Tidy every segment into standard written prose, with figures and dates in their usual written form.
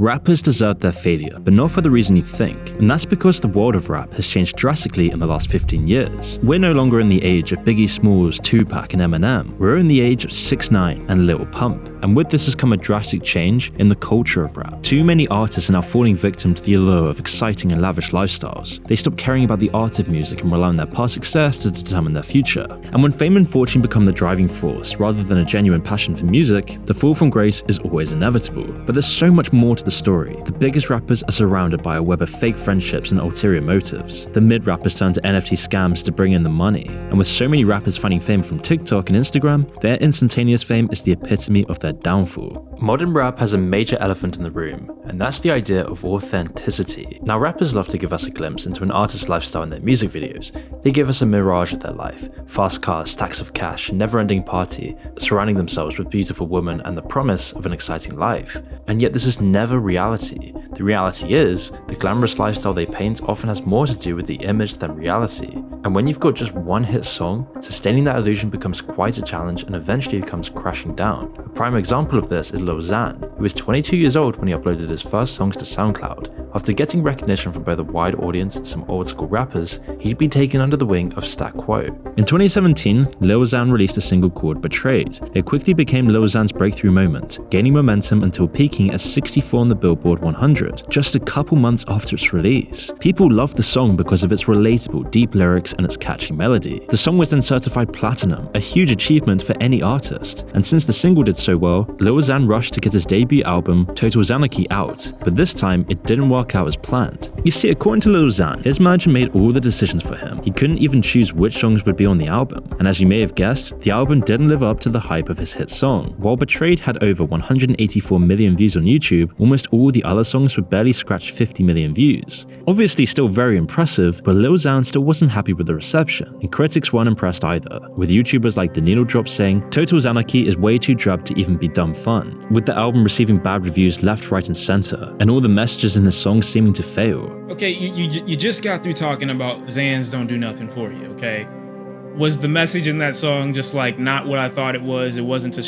Rappers deserve their failure, but not for the reason you think. And that's because the world of rap has changed drastically in the last 15 years. We're no longer in the age of Biggie Smalls, Tupac, and Eminem. We're in the age of 6ix9ine and Lil Pump. And with this has come a drastic change in the culture of rap. Too many artists are now falling victim to the allure of exciting and lavish lifestyles. They stop caring about the art of music and rely on their past success to determine their future. And when fame and fortune become the driving force rather than a genuine passion for music, the fall from grace is always inevitable. But there's so much more to the story. The biggest rappers are surrounded by a web of fake friendships and ulterior motives. The mid-rappers turn to NFT scams to bring in the money. And with so many rappers finding fame from TikTok and Instagram, their instantaneous fame is the epitome of their downfall. Modern rap has a major elephant in the room, and that's the idea of authenticity. Now, rappers love to give us a glimpse into an artist's lifestyle in their music videos. They give us a mirage of their life: fast cars, stacks of cash, never-ending party, surrounding themselves with beautiful women, and the promise of an exciting life. And yet this is never reality. The reality is, the glamorous lifestyle they paint often has more to do with the image than reality. And when you've got just one hit song, sustaining that illusion becomes quite a challenge and eventually comes crashing down. A prime example of this is Lil Xan, who was 22 years old when he uploaded his first songs to SoundCloud. After getting recognition from both a wide audience and some old school rappers, he'd been taken under the wing of Stat Quo. In 2017, Lil Xan released a single called Betrayed. It quickly became Lil Xan's breakthrough moment, gaining momentum until peaking at 64 on the Billboard 100, just a couple months after its release. People loved the song because of its relatable, deep lyrics and its catchy melody. The song was then certified platinum, a huge achievement for any artist. And since the single did so well, Lil Xan rushed to get his debut album, Total Xanarchy, out. But this time, it didn't work out as planned. You see, according to Lil Xan, his manager made all the decisions for him. He couldn't even choose which songs would be on the album. And as you may have guessed, the album didn't live up to the hype of his hit song. While Betrayed had over 184 million views on YouTube, almost all the other songs would barely scratch 50 million views. Obviously still very impressive, but Lil Xan still wasn't happy with the reception, and critics weren't impressed either, with YouTubers like The Needle Drop saying, "Total Xanarchy is way too drugged to even be dumb fun," with the album receiving bad reviews left, right, and center, and all the messages in the song seeming to fail. Okay, you just got through talking about Xans don't do nothing for you, okay? Was the message in that song just like not what I thought it was? It wasn't to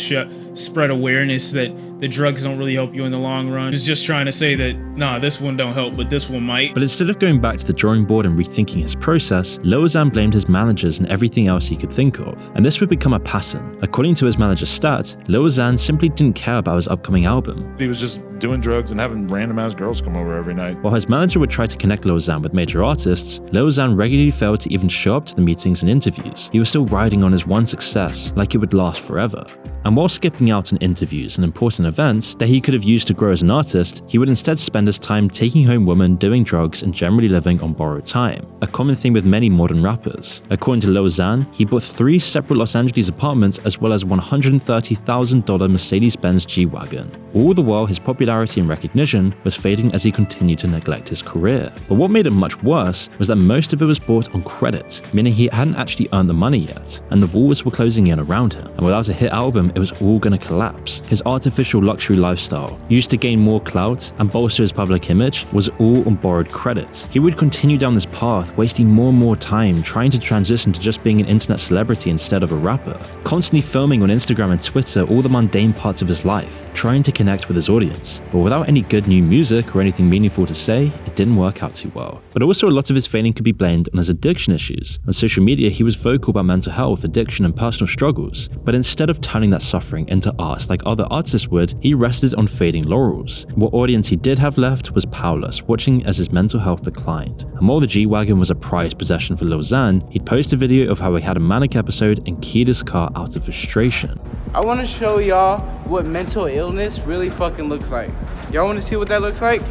spread awareness that the drugs don't really help you in the long run. It was just trying to say that, nah, this one don't help, but this one might. But instead of going back to the drawing board and rethinking his process, Lil Xan blamed his managers and everything else he could think of, and this would become a pattern. According to his manager Stat, Lil Xan simply didn't care about his upcoming album. He was just doing drugs and having random ass girls come over every night. While his manager would try to connect Lil Xan with major artists, Lil Xan regularly failed to even show up to the meetings and interviews. He was still riding on his one success like it would last forever. And while skipping out on interviews and important events that he could have used to grow as an artist, he would instead spend his time taking home women, doing drugs, and generally living on borrowed time. A common theme with many modern rappers. According to Lil Xan, he bought 3 separate Los Angeles apartments as well as $130,000 Mercedes-Benz G-Wagon. All the while, his popularity and recognition was fading as he continued to neglect his career. But what made it much worse was that most of it was bought on credit, meaning he hadn't actually earned the money yet, and the walls were closing in around him. And without a hit album, it was all gonna collapse. His artificial luxury lifestyle, used to gain more clout and bolster his public image, was all on borrowed credit. He would continue down this path, wasting more and more time trying to transition to just being an internet celebrity instead of a rapper, constantly filming on Instagram and Twitter all the mundane parts of his life, trying to connect with his audience. But without any good new music or anything meaningful to say, it didn't work out too well. But also a lot of his failing could be blamed on his addiction issues. On social media, he was vocal about mental health, addiction, and personal struggles, but instead of turning that suffering into art like other artists would, he rested on fading laurels. What audience he did have left was powerless, watching as his mental health declined. And while the G-Wagon was a prized possession for Lil Xan, he'd post a video of how he had a manic episode and keyed his car out of frustration. I want to show y'all what mental illness really fucking looks like. Y'all want to see what that looks like?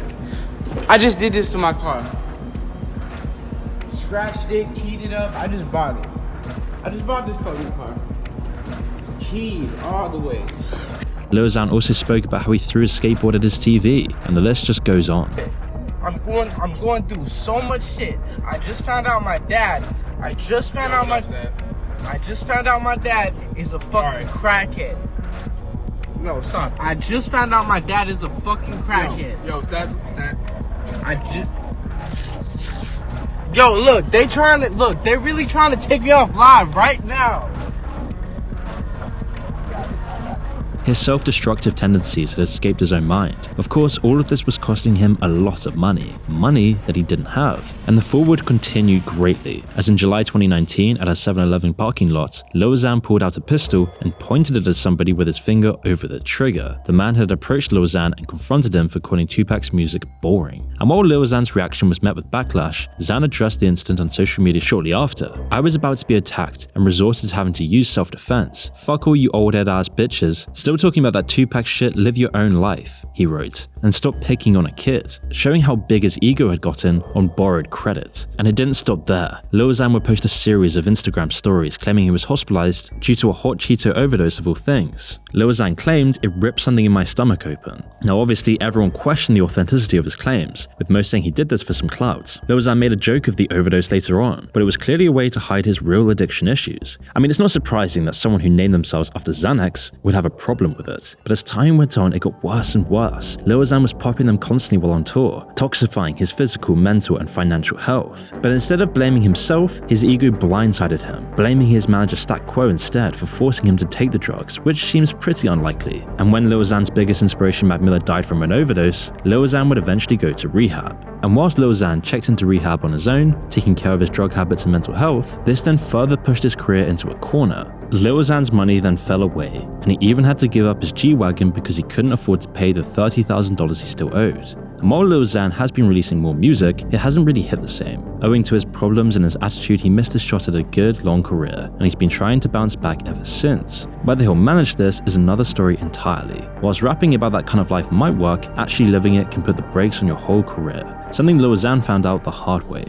I just did this to my car. Scratched it, keyed it up, I just bought it. I just bought this fucking car. It's keyed all the way. Lil Xan also spoke about how he threw his skateboard at his TV, and the list just goes on. I'm going through so much shit. I just found out my dad. I just found out my dad is a fucking crackhead. No, stop. I just found out my dad is a fucking crackhead. Yo, stat. Yo, look, they're really trying to take me off live right now. His self-destructive tendencies had escaped his own mind. Of course, all of this was costing him a lot of money that he didn't have. And the fall would continue greatly, as in July 2019 at a 7-Eleven parking lot, Lil Xan pulled out a pistol and pointed it at somebody with his finger over the trigger. The man had approached Lil Xan and confronted him for calling Tupac's music boring. And while Lil Xan's reaction was met with backlash, Xan addressed the incident on social media shortly after. "I was about to be attacked and resorted to having to use self-defense. Fuck all you old head ass bitches. Still talking about that Tupac shit, live your own life," he wrote, and stop picking on a kid, showing how big his ego had gotten on borrowed credit. And it didn't stop there. Lil Xan would post a series of Instagram stories claiming he was hospitalized due to a hot Cheeto overdose of all things. Lil Xan claimed it ripped something in my stomach open. Now obviously everyone questioned the authenticity of his claims, with most saying he did this for some clout. Lil Xan made a joke of the overdose later on, but it was clearly a way to hide his real addiction issues. I mean, it's not surprising that someone who named themselves after Xanax would have a problem with it, but as time went on, it got worse and worse. Lil Xan was popping them constantly while on tour, toxifying his physical, mental, and financial health. But instead of blaming himself, his ego blindsided him, blaming his manager Stat Quo instead for forcing him to take the drugs, which seems pretty unlikely. And when Lil Xan's biggest inspiration, Mac Miller, died from an overdose, Lil Xan would eventually go to rehab. And whilst Lil Xan checked into rehab on his own, taking care of his drug habits and mental health, this then further pushed his career into a corner. Lil Xan's money then fell away, and he even had to give up his G-Wagon because he couldn't afford to pay the $30,000 he still owed. And while Lil Xan has been releasing more music, it hasn't really hit the same. Owing to his problems and his attitude, he missed his shot at a good, long career, and he's been trying to bounce back ever since. Whether he'll manage this is another story entirely. Whilst rapping about that kind of life might work, actually living it can put the brakes on your whole career, something Lil Xan found out the hard way.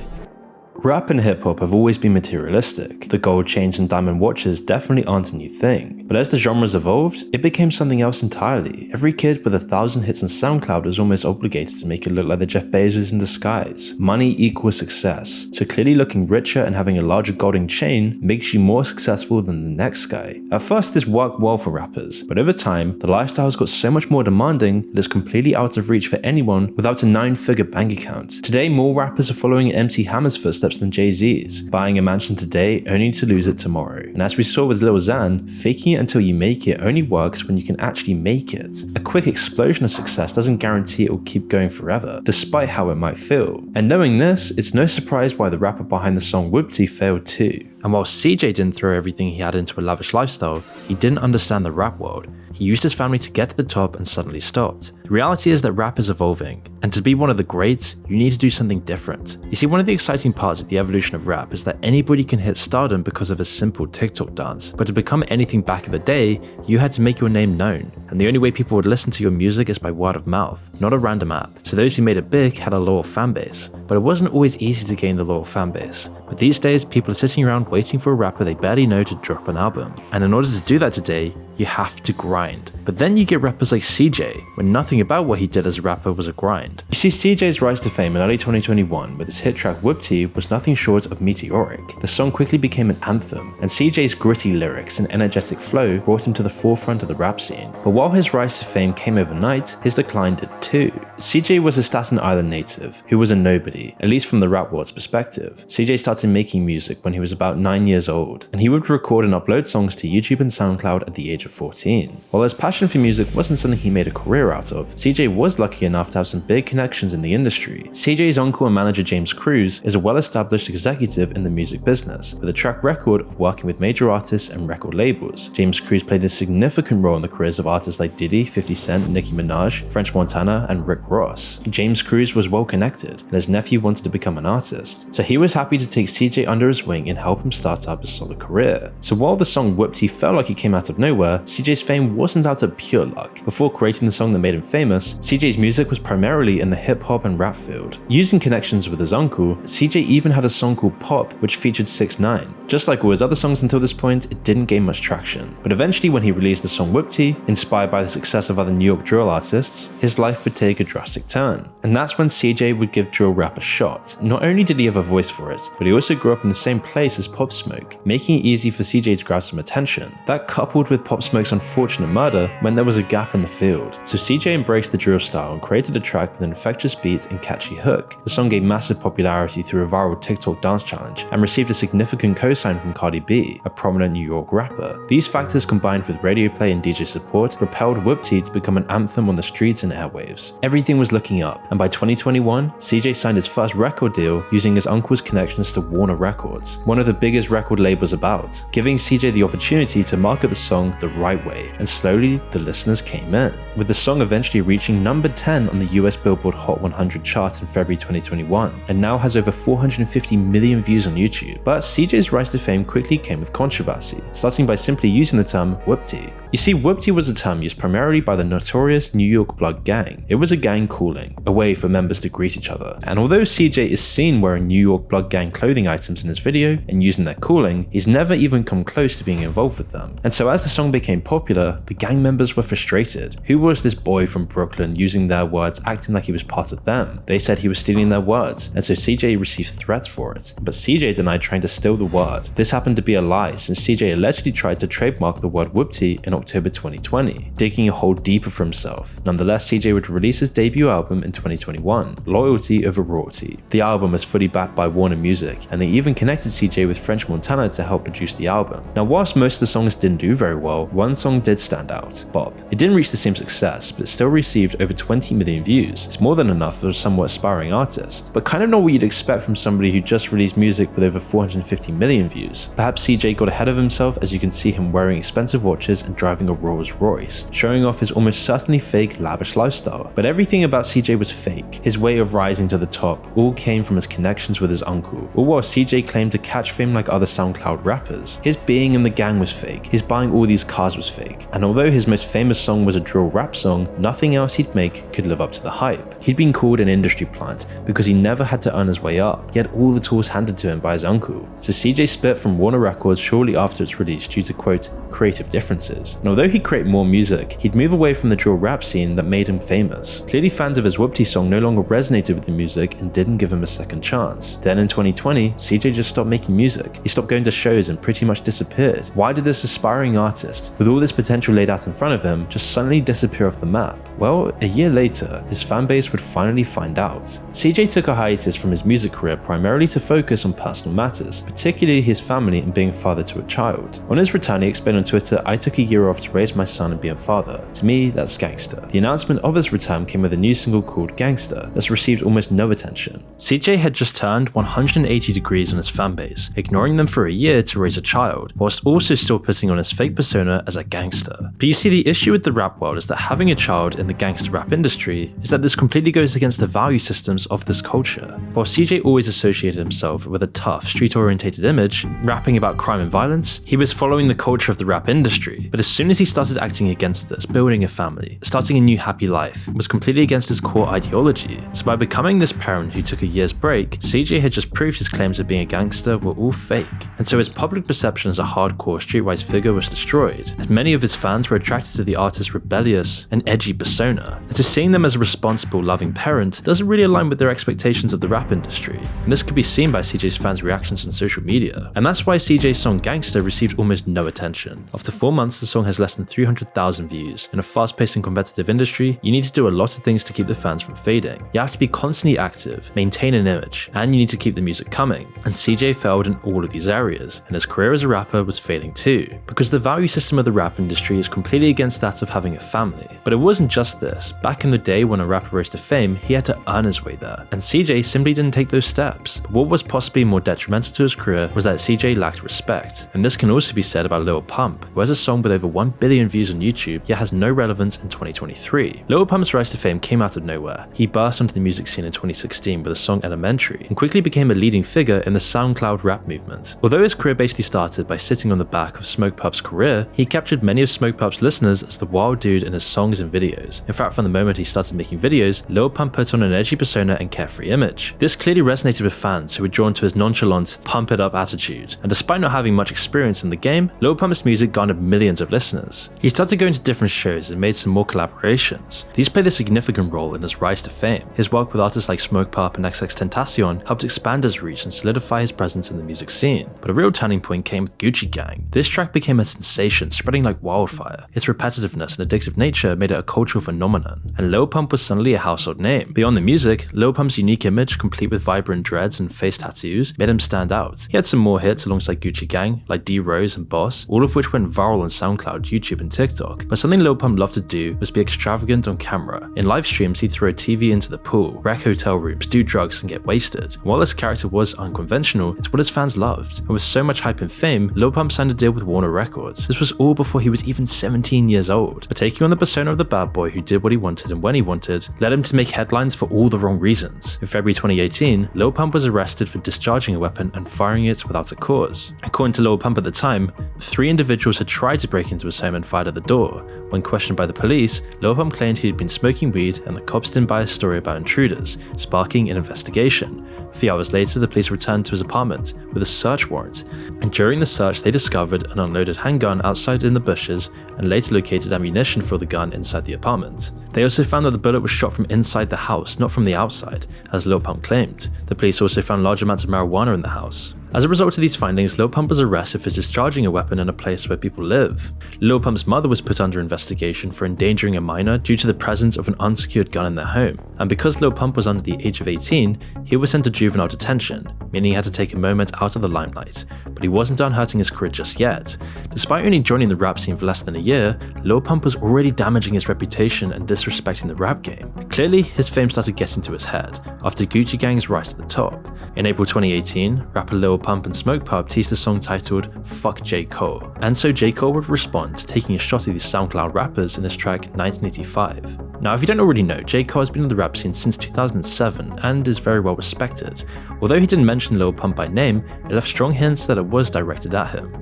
Rap and hip-hop have always been materialistic. The gold chains and diamond watches definitely aren't a new thing. But as the genres evolved, it became something else entirely. Every kid with 1,000 hits on SoundCloud is almost obligated to make it look like the Jeff Bezos in disguise. Money equals success. So clearly looking richer and having a larger golden chain makes you more successful than the next guy. At first this worked well for rappers, but over time, the lifestyles got so much more demanding that it's completely out of reach for anyone without a 9-figure bank account. Today, more rappers are following in MC Hammer's footsteps than Jay-Z's, buying a mansion today only to lose it tomorrow. And as we saw with Lil Xan, faking it until you make it only works when you can actually make it. A quick explosion of success doesn't guarantee it will keep going forever, despite how it might feel. And knowing this, it's no surprise why the rapper behind the song Whoopty failed too. And while CJ didn't throw everything he had into a lavish lifestyle, he didn't understand the rap world. He used his family to get to the top and suddenly stopped. The reality is that rap is evolving, and to be one of the greats, you need to do something different. You see, one of the exciting parts of the evolution of rap is that anybody can hit stardom because of a simple TikTok dance. But to become anything back in the day, you had to make your name known, and the only way people would listen to your music is by word of mouth, not a random app. So those who made it big had a loyal fanbase, but it wasn't always easy to gain the loyal fanbase. But these days, people are sitting around waiting for a rapper they barely know to drop an album. And in order to do that today, you have to grind. But then you get rappers like CJ, when nothing about what he did as a rapper was a grind. You see, CJ's rise to fame in early 2021 with his hit track Whoopty was nothing short of meteoric. The song quickly became an anthem, and CJ's gritty lyrics and energetic flow brought him to the forefront of the rap scene. But while his rise to fame came overnight, his decline did too. CJ was a Staten Island native, who was a nobody, at least from the rap world's perspective. CJ started making music when he was about 9 years old, and he would record and upload songs to YouTube and SoundCloud at the age of 14. While his passion for music wasn't something he made a career out of, CJ was lucky enough to have some big connections in the industry. CJ's uncle and manager James Cruz is a well-established executive in the music business, with a track record of working with major artists and record labels. James Cruz played a significant role in the careers of artists like Diddy, 50 Cent, Nicki Minaj, French Montana, and Rick Ross. James Cruz was well connected, and his nephew wanted to become an artist, so he was happy to take CJ under his wing and help him start up a solid career. So while the song Whoopty felt like it came out of nowhere, CJ's fame wasn't out of pure luck. Before creating the song that made him famous, CJ's music was primarily in the hip-hop and rap field. Using connections with his uncle, CJ even had a song called Pop which featured 6ix9ine. Just like all his other songs until this point, it didn't gain much traction. But eventually when he released the song Whoopty, inspired by the success of other New York drill artists, his life would take a drastic turn. And that's when CJ would give drill rap a shot. Not only did he have a voice for it, but he also grew up in the same place as Pop Smoke, making it easy for CJ to grab some attention. That coupled with Pop Pop Smoke's unfortunate murder meant there was a gap in the field, so CJ embraced the drill style and created a track with an infectious beat and catchy hook. The song gained massive popularity through a viral TikTok dance challenge and received a significant co-sign from Cardi B, a prominent New York rapper. These factors combined with radio play and DJ support propelled Whoopty to become an anthem on the streets and airwaves. Everything was looking up, and by 2021, CJ signed his first record deal using his uncle's connections to Warner Records, one of the biggest record labels about, giving CJ the opportunity to market the song the right way, and slowly the listeners came in, with the song eventually reaching number 10 on the US Billboard Hot 100 chart in February 2021, and now has over 450 million views on YouTube. But CJ's rise to fame quickly came with controversy, starting by simply using the term Whoopty. You see, Whoopty was a term used primarily by the notorious New York Blood Gang. It was a gang calling, a way for members to greet each other. And although CJ is seen wearing New York Blood Gang clothing items in his video and using their calling, he's never even come close to being involved with them. And so as the song became popular, the gang members were frustrated. Who was this boy from Brooklyn using their words, acting like he was part of them? They said he was stealing their words, and so CJ received threats for it. But CJ denied trying to steal the word. This happened to be a lie, since CJ allegedly tried to trademark the word Whoopty in October 2020, digging a hole deeper for himself. Nonetheless, CJ would release his debut album in 2021, Loyalty Over Royalty. The album was fully backed by Warner Music, and they even connected CJ with French Montana to help produce the album. Now, whilst most of the songs didn't do very well, one song did stand out, Bop. It didn't reach the same success, but it still received over 20 million views. It's more than enough for a somewhat aspiring artist, but kind of not what you'd expect from somebody who just released music with over 450 million views. Perhaps CJ got ahead of himself, as you can see him wearing expensive watches and driving a Rolls Royce, showing off his almost certainly fake lavish lifestyle. But everything about CJ was fake. His way of rising to the top all came from his connections with his uncle, all while CJ claimed to catch fame like other SoundCloud rappers. His being in the gang was fake, his buying all these cars was fake, and although his most famous song was a drill rap song, nothing else he'd make could live up to the hype. He'd been called an industry plant because he never had to earn his way up, yet all the tools handed to him by his uncle. So CJ split from Warner Records shortly after its release due to, quote, creative differences. And although he'd create more music, he'd move away from the drill rap scene that made him famous. Clearly fans of his Whoopty song no longer resonated with the music and didn't give him a second chance. Then in 2020, CJ just stopped making music. He stopped going to shows and pretty much disappeared. Why did this aspiring artist, with all this potential laid out in front of him, just suddenly disappear off the map? Well, a year later, his fanbase would finally find out. CJ took a hiatus from his music career primarily to focus on personal matters, particularly his family and being father to a child. On his return, he explained on Twitter, "I took a year off to raise my son and be a father. To me, that's gangster." The announcement of his return came with a new single called Gangster that's received almost no attention. CJ had just turned 180 degrees on his fanbase, ignoring them for a year to raise a child, whilst also still putting on his fake persona as a gangster. But you see, the issue with the rap world is that having a child in the gangster rap industry is that this completely goes against the value systems of this culture. While CJ always associated himself with a tough, street-orientated image, rapping about crime and violence, he was following the culture of the rap industry. But as soon as he started acting against this, building a family, starting a new happy life, was completely against his core ideology. So by becoming this parent who took a year's break, CJ had just proved his claims of being a gangster were all fake. And so his public perception as a hardcore streetwise figure was destroyed, as many of his fans were attracted to the artist's rebellious and edgy persona. And so seeing them as a responsible, loving parent doesn't really align with their expectations of the rap industry. And this could be seen by CJ's fans' reactions on social media. And that's why CJ's song Gangster received almost no attention. After 4 months, the song has less than 300,000 views. In a fast-paced and competitive industry, you need to do a lot of things to keep the fans from fading. You have to be constantly active, maintain an image, and you need to keep the music coming. And CJ failed in all of these areas, and his career as a rapper was failing too, because the value system of the rap industry is completely against that of having a family. But it wasn't just this. Back in the day when a rapper rose to fame, he had to earn his way there, and CJ simply didn't take those steps. But what was possibly more detrimental to his career was that CJ lacked respect. And this can also be said about Lil Pump, who has a song with over 1 billion views on YouTube, yet has no relevance in 2023. Lil Pump's rise to fame came out of nowhere. He burst onto the music scene in 2016 with the song Elementary, and quickly became a leading figure in the SoundCloud rap movement. Although his career basically started by sitting on the back of Smoke Pup's career, he captured many of Smoke Pup's listeners as the wild dude in his songs and videos. In fact, from the moment he started making videos, Lil Pump put on an edgy persona and carefree image. This clearly resonated with fans who were drawn to his nonchalant, pump it up attitude. And despite not having much experience in the game, Lil Pump's music music garnered millions of listeners. He started going to different shows and made some more collaborations. These played a significant role in his rise to fame. His work with artists like Smoke Pop and XXXTentacion helped expand his reach and solidify his presence in the music scene. But a real turning point came with Gucci Gang. This track became a sensation, spreading like wildfire. Its repetitiveness and addictive nature made it a cultural phenomenon, and Lil Pump was suddenly a household name. Beyond the music, Lil Pump's unique image, complete with vibrant dreads and face tattoos, made him stand out. He had some more hits alongside Gucci Gang, like D-Rose and Boss, all of which went viral on SoundCloud, YouTube and TikTok. But something Lil Pump loved to do was be extravagant on camera. In live streams, he'd throw a TV into the pool, wreck hotel rooms, do drugs and get wasted. And while this character was unconventional, it's what his fans loved. And with so much hype and fame, Lil Pump signed a deal with Warner Records. This was all before he was even 17 years old. But taking on the persona of the bad boy who did what he wanted and when he wanted, led him to make headlines for all the wrong reasons. In February 2018, Lil Pump was arrested for discharging a weapon and firing it without a cause. According to Lil Pump at the time, 3 individuals had tried to break into his home and fired at the door. When questioned by the police, Lil Pump claimed he had been smoking weed and the cops didn't buy a story about intruders, sparking an investigation. A few hours later, the police returned to his apartment with a search warrant, and during the search they discovered an unloaded handgun outside in the bushes and later located ammunition for the gun inside the apartment. They also found that the bullet was shot from inside the house, not from the outside, as Lil Pump claimed. The police also found large amounts of marijuana in the house. As a result of these findings, Lil Pump was arrested for discharging a weapon in a place where people live. Lil Pump's mother was put under investigation for endangering a minor due to the presence of an unsecured gun in their home. And because Lil Pump was under the age of 18, he was sent to juvenile detention, meaning he had to take a moment out of the limelight. But he wasn't done hurting his career just yet. Despite only joining the rap scene for less than a year, Lil Pump was already damaging his reputation and disrespecting the rap game. Clearly, his fame started getting to his head after Gucci Gang's rise to the top. In April 2018, rapper Lil Pump and Smoke Pop teased a song titled "Fuck J. Cole," and so J. Cole would respond, taking a shot at these SoundCloud rappers in his track 1985. Now, if you don't already know, J. Cole has been in the rap scene since 2007 and is very well respected. Although he didn't mention Lil Pump by name, it left strong hints that it was directed at him.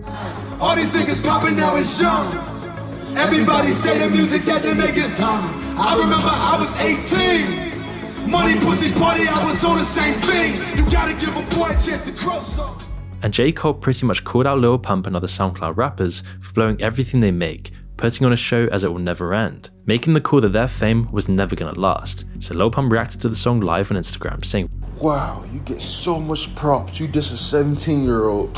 All these niggas popping now it's young. Everybody say the music that they make is dumb. I remember I was 18. Money, pussy, party, I was on the same thing. You gotta give a boy a chance to grow some. And J. Cole pretty much called out Lil Pump and other SoundCloud rappers for blowing everything they make, putting on a show as it will never end, making the call that their fame was never gonna last. So Lil Pump reacted to the song live on Instagram, saying, "Wow, you get so much props. You just a 17-year-old.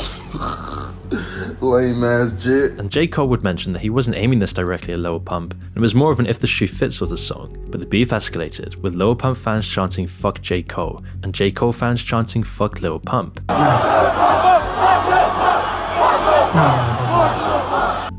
Lame ass jit." And J. Cole would mention that he wasn't aiming this directly at Lil Pump, and it was more of an if the shoe fits sort of song. But the beef escalated, with Lil Pump fans chanting "fuck J. Cole," and J. Cole fans chanting "fuck Lil Pump."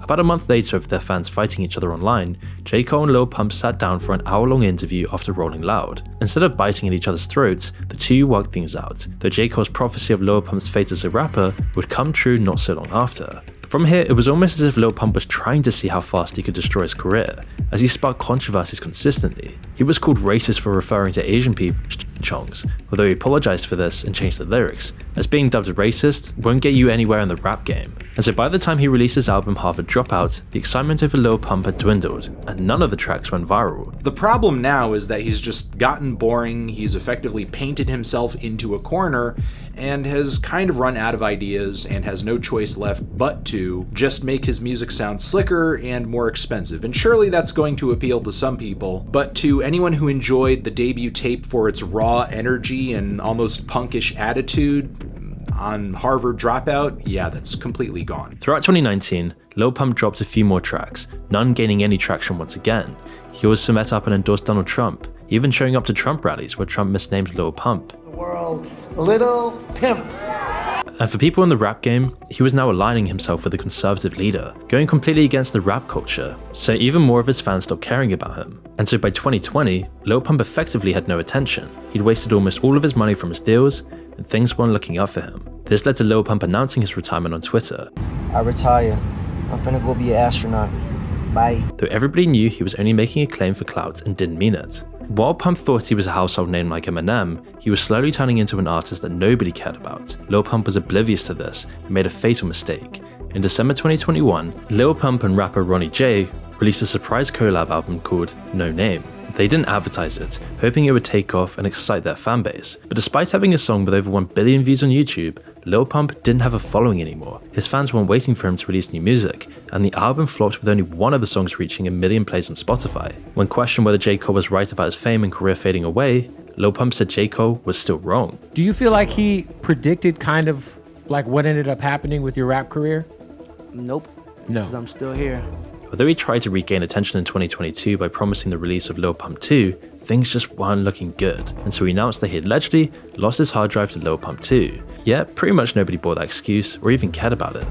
About a month later, of their fans fighting each other online, J. Cole and Lil Pump sat down for an hour-long interview after Rolling Loud. Instead of biting at each other's throats, the two worked things out, though J. Cole's prophecy of Lil Pump's fate as a rapper would come true not so long after. From here, it was almost as if Lil Pump was trying to see how fast he could destroy his career, as he sparked controversies consistently. He was called racist for referring to Asian people as chongs, although he apologized for this and changed the lyrics, as being dubbed racist won't get you anywhere in the rap game. And so by the time he released his album Harvard Dropout, the excitement over Lil Pump had dwindled, and none of the tracks went viral. The problem now is that he's just gotten boring, he's effectively painted himself into a corner, and has kind of run out of ideas and has no choice left but to just make his music sound slicker and more expensive. And surely that's going to appeal to some people, but to anyone who enjoyed the debut tape for its raw energy and almost punkish attitude on Harvard Dropout, yeah, that's completely gone. Throughout 2019, Lil Pump dropped a few more tracks, none gaining any traction once again. He also met up and endorsed Donald Trump, even showing up to Trump rallies where Trump misnamed Lil Pump. The world, Lil Pimp. And for people in the rap game, he was now aligning himself with a conservative leader, going completely against the rap culture, so even more of his fans stopped caring about him. And so by 2020, Lil Pump effectively had no attention. He'd wasted almost all of his money from his deals, and things weren't looking up for him. This led to Lil Pump announcing his retirement on Twitter. "I retire. I'm finna go be an astronaut. Bye." Though everybody knew he was only making a claim for clout and didn't mean it. While Pump thought he was a household name like Eminem, he was slowly turning into an artist that nobody cared about. Lil Pump was oblivious to this and made a fatal mistake. In December 2021, Lil Pump and rapper Ronnie J released a surprise collab album called No Name. They didn't advertise it, hoping it would take off and excite their fanbase. But despite having a song with over 1 billion views on YouTube, Lil Pump didn't have a following anymore. His fans weren't waiting for him to release new music, and the album flopped with only one of the songs reaching 1 million plays on Spotify. When questioned whether J. Cole was right about his fame and career fading away, Lil Pump said J. Cole was still wrong. Do you feel like he predicted kind of like what ended up happening with your rap career? Nope. No. Because I'm still here. Although he tried to regain attention in 2022 by promising the release of Lil Pump 2, things just weren't looking good, and so he announced that he had allegedly lost his hard drive to Lil Pump 2. Yet, pretty much nobody bought that excuse or even cared about it.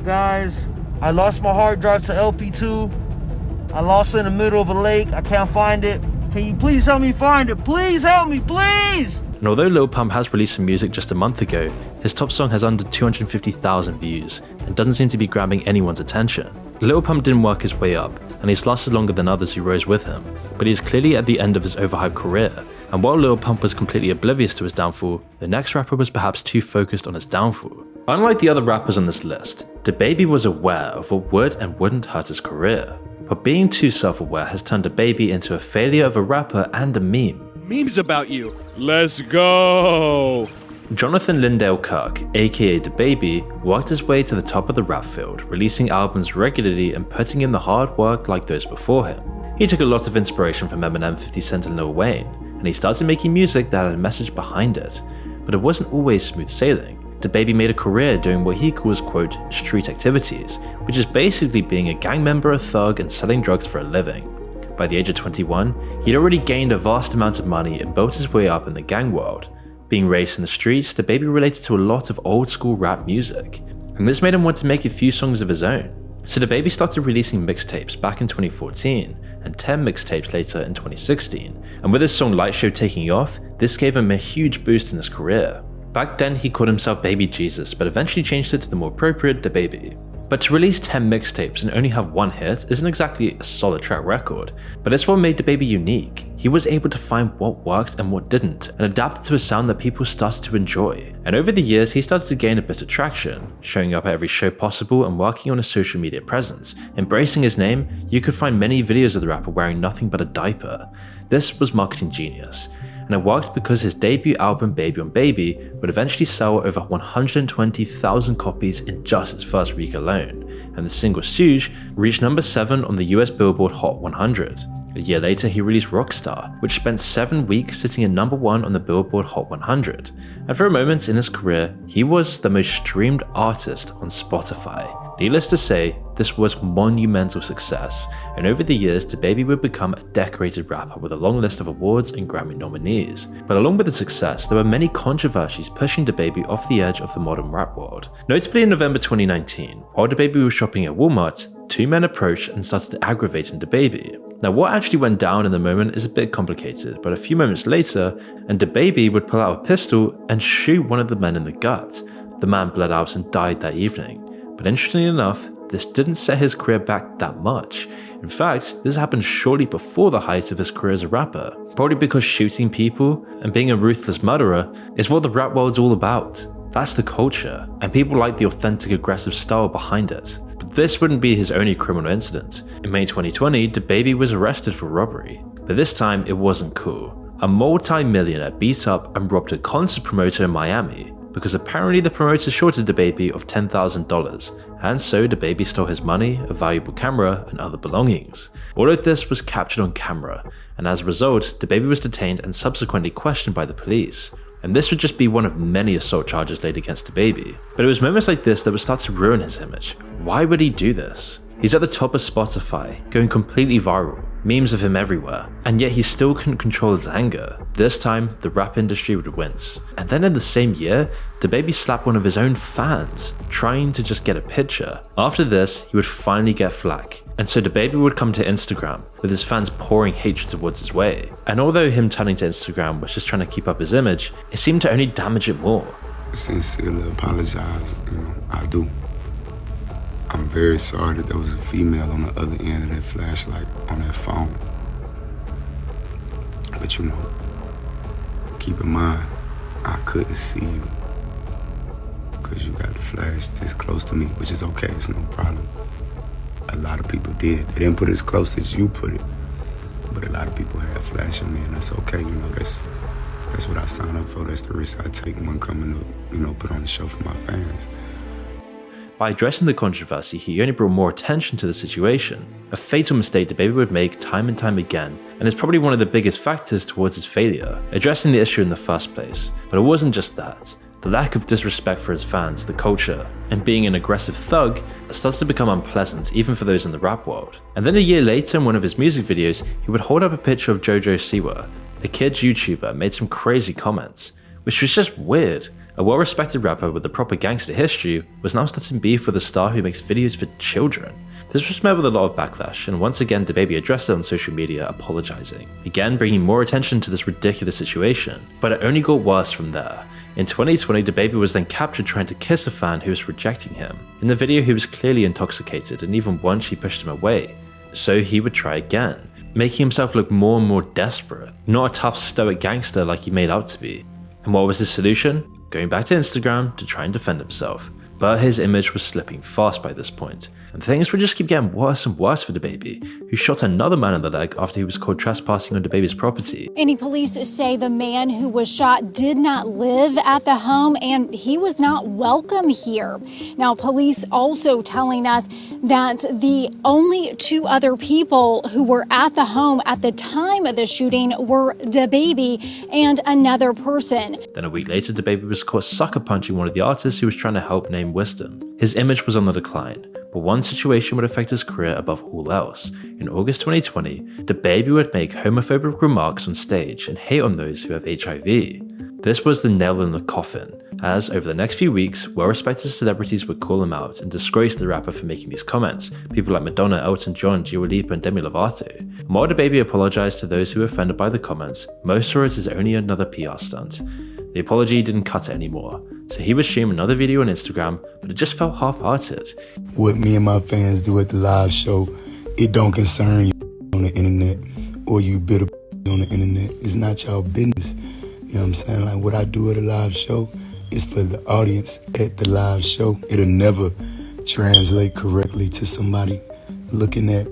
Guys, I lost my hard drive to LP2. I lost it in the middle of a lake. I can't find it. Can you please help me find it? Please help me, please! And although Lil Pump has released some music just a month ago, his top song has under 250,000 views and doesn't seem to be grabbing anyone's attention. Lil Pump didn't work his way up, and he's lasted longer than others who rose with him, but he's clearly at the end of his overhyped career. And while Lil Pump was completely oblivious to his downfall, the next rapper was perhaps too focused on his downfall. Unlike the other rappers on this list, DaBaby was aware of what would and wouldn't hurt his career. But being too self-aware has turned DaBaby into a failure of a rapper and a meme. Memes about you. Let's go. Jonathan Lindale Kirk, aka DaBaby, worked his way to the top of the rap field, releasing albums regularly and putting in the hard work like those before him. He took a lot of inspiration from Eminem, 50 Cent and Lil Wayne, and he started making music that had a message behind it. But it wasn't always smooth sailing. DaBaby made a career doing what he calls, quote, street activities, which is basically being a gang member, a thug, and selling drugs for a living. By the age of 21, he'd already gained a vast amount of money and built his way up in the gang world. Being raised in the streets, DaBaby related to a lot of old school rap music, and this made him want to make a few songs of his own. So DaBaby started releasing mixtapes back in 2014, and 10 mixtapes later in 2016, and with his song Light Show taking off, this gave him a huge boost in his career. Back then he called himself Baby Jesus, but eventually changed it to the more appropriate DaBaby. But to release 10 mixtapes and only have one hit isn't exactly a solid track record, but it's what made DaBaby unique. He was able to find what worked and what didn't, and adapted to a sound that people started to enjoy. And over the years, he started to gain a bit of traction, showing up at every show possible and working on a social media presence. Embracing his name, you could find many videos of the rapper wearing nothing but a diaper. This was marketing genius. And it worked because his debut album Baby on Baby would eventually sell over 120,000 copies in just its first week alone, and the single Suge reached number 7 on the US Billboard Hot 100. A year later he released Rockstar, which spent 7 weeks sitting at number 1 on the Billboard Hot 100, and for a moment in his career, he was the most streamed artist on Spotify. Needless to say, this was monumental success, and over the years, DaBaby would become a decorated rapper with a long list of awards and Grammy nominees. But along with the success, there were many controversies pushing DaBaby off the edge of the modern rap world. Notably in November 2019, while DaBaby was shopping at Walmart, 2 men approached and started aggravating DaBaby. Now what actually went down in the moment is a bit complicated, but a few moments later, and DaBaby would pull out a pistol and shoot one of the men in the gut. The man bled out and died that evening. But interestingly enough, this didn't set his career back that much. In fact, this happened shortly before the height of his career as a rapper, probably because shooting people and being a ruthless murderer is what the rap world's all about. That's the culture, and people like the authentic aggressive style behind it. But this wouldn't be his only criminal incident. In May 2020, DaBaby was arrested for robbery, but this time it wasn't cool. A multi-millionaire beat up and robbed a concert promoter in Miami, because apparently the promoter shorted DaBaby of $10,000, and so DaBaby stole his money, a valuable camera, and other belongings. All of this was captured on camera, and as a result, DaBaby was detained and subsequently questioned by the police. And this would just be one of many assault charges laid against DaBaby. But it was moments like this that would start to ruin his image. Why would he do this? He's at the top of Spotify, going completely viral, memes of him everywhere, and yet he still couldn't control his anger. This time, the rap industry would wince. And then in the same year, DaBaby slapped one of his own fans, trying to just get a picture. After this, he would finally get flack, and so DaBaby would come to Instagram, with his fans pouring hatred towards his way. And although him turning to Instagram was just trying to keep up his image, it seemed to only damage it more. Sincerely apologize, I do. I'm very sorry that there was a female on the other end of that flashlight on that phone. But keep in mind, I couldn't see you because you got the flash this close to me, which is okay, it's no problem. A lot of people did. They didn't put it as close as you put it, but that a lot of people have flash on me, and that's okay. You know, that's what I signed up for. That's the risk I take when coming to, you know, put on the show for my fans. By addressing the controversy, he only brought more attention to the situation, a fatal mistake DaBaby would make time and time again, and is probably one of the biggest factors towards his failure, addressing the issue in the first place. But it wasn't just that. The lack of disrespect for his fans, the culture, and being an aggressive thug starts to become unpleasant even for those in the rap world. And then a year later, in one of his music videos, he would hold up a picture of Jojo Siwa, a kid YouTuber, made some crazy comments, which was just weird. A well-respected rapper with a proper gangster history was now starting beef with a star who makes videos for children. This was met with a lot of backlash, and once again DaBaby addressed it on social media, apologizing, again bringing more attention to this ridiculous situation. But it only got worse from there. In 2020, DaBaby was then captured trying to kiss a fan who was rejecting him. In the video, he was clearly intoxicated, and even once she pushed him away. So he would try again, making himself look more and more desperate, not a tough stoic gangster like he made out to be. And what was his solution? Going back to Instagram to try and defend himself. But his image was slipping fast by this point, and things would just keep getting worse and worse for DaBaby, who shot another man in the leg after he was caught trespassing on DaBaby's property. Any police say the man who was shot did not live at the home and he was not welcome here. Now, police also telling us that the only two other people who were at the home at the time of the shooting were DaBaby and another person. Then a week later, DaBaby was caught sucker punching one of the artists who was trying to help name Wisdom. His image was on the decline, but one situation would affect his career above all else. In August 2020, DaBaby would make homophobic remarks on stage and hate on those who have HIV. This was the nail in the coffin, as over the next few weeks, well-respected celebrities would call him out and disgrace the rapper for making these comments, people like Madonna, Elton John, Dua Lipa, and Demi Lovato. And while DaBaby apologized to those who were offended by the comments, most saw it as only another PR stunt. The apology didn't cut it anymore, so he would stream another video on Instagram, but it just felt half-hearted. What me and my fans do at the live show, it don't concern you on the internet or you bitter on the internet. It's not y'all business. You know what I'm saying? Like what I do at a live show is for the audience at the live show. It'll never translate correctly to somebody looking at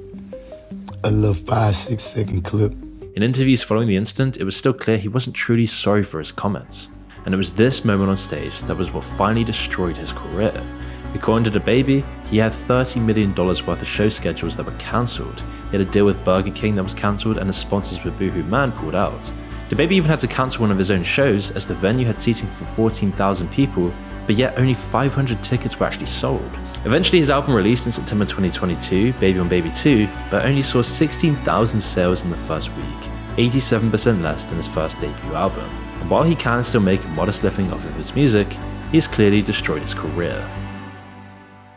a little 5-6 second clip. In interviews following the incident, it was still clear he wasn't truly sorry for his comments. And it was this moment on stage that was what finally destroyed his career. According to DaBaby, he had $30 million worth of show schedules that were cancelled. He had a deal with Burger King that was cancelled, and his sponsors with Boohoo Man pulled out. DaBaby even had to cancel one of his own shows as the venue had seating for 14,000 people, but yet only 500 tickets were actually sold. Eventually his album released in September 2022, Baby on Baby 2, but only saw 16,000 sales in the first week, 87% less than his first debut album. And while he can still make a modest living off of his music, he's clearly destroyed his career.